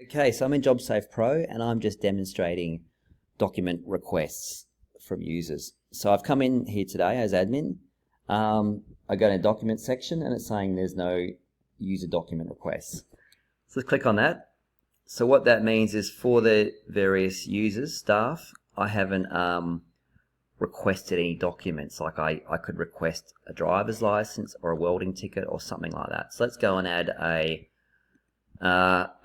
Okay, so I'm in JobSafePro and I'm just demonstrating document requests from users. So I've come in here today as admin. I go to the document section and it's saying there's no user document requests. So let's click on that. So what that means is for the various users, staff, I haven't requested any documents. Like I could request a driver's license or a welding ticket or something like that. So let's go and add a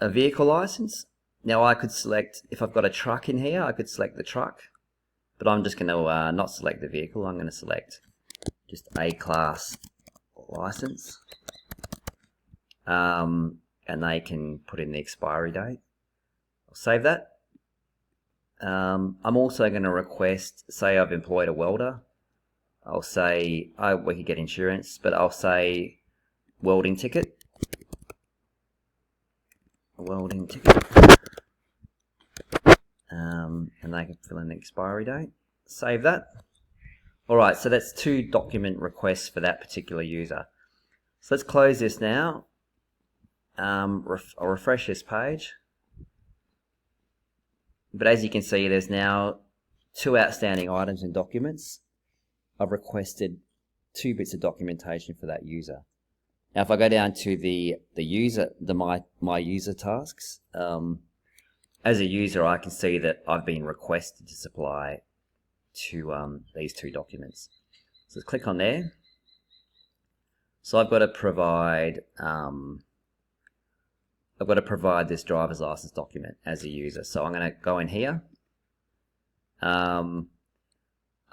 vehicle license. Now I could select, if I've got a truck in here, I could select the truck, but I'm just going to not select the vehicle. I'm going to select just a class license, and they can put in the expiry date. I'll save that. I'm also going to request, say I've employed a welder. I'll say, we could get insurance, but I'll say welding ticket. Welding ticket, and they can fill in the expiry date. Save that. Alright, so that's 2 document requests for that particular user. So let's close this now. I'll refresh this page, but as you can see, there's now 2 outstanding items and documents. I've requested 2 bits of documentation for that user. Now, if I go down to my user tasks, as a user, I can see that I've been requested to supply to these 2 documents. So let's click on there. So I've got to provide this driver's license document as a user. So I'm going to go in here. I'm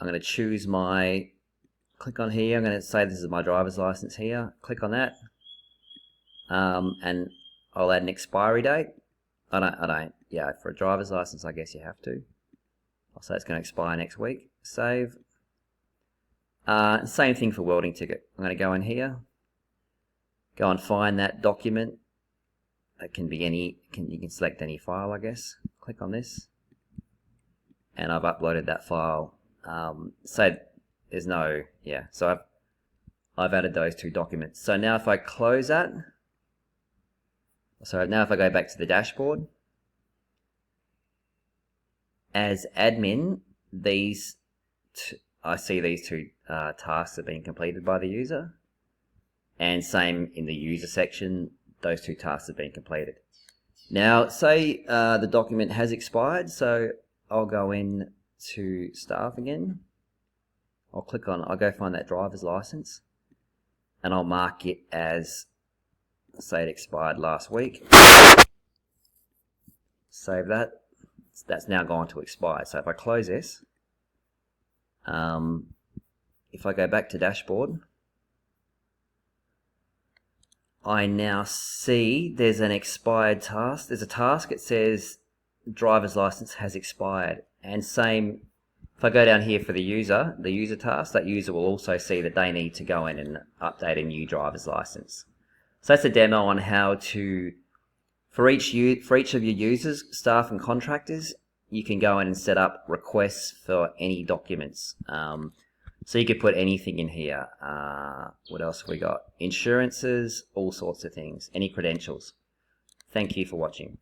going to choose click on here. I'm going to say this is my driver's license here. Click on that, and I'll add an expiry date. Yeah, for a driver's license, I guess you have to. I'll say it's going to expire next week. Save. Same thing for welding ticket. I'm going to go in here, go and find that document. It can be you can select any file, I guess. Click on this, and I've uploaded that file. So there's no, so I've added those 2 documents. So now if I close that, now if I go back to the dashboard, as admin, I see these 2 tasks have been completed by the user, and same in the user section, those 2 tasks have been completed. Now say the document has expired, so I'll go in to staff again. I'll go find that driver's license, and I'll mark it as, say it expired last week. Save that. That's now gone to expire. So if I close this, if I go back to dashboard, I now see there's an expired task. There's a task, it says driver's license has expired, and same. If I go down here for the user task, that user will also see that they need to go in and update a new driver's license. So that's a demo on how to, for each of your users, staff and contractors, you can go in and set up requests for any documents. So you could put anything in here. What else have we got? Insurances, all sorts of things, any credentials. Thank you for watching.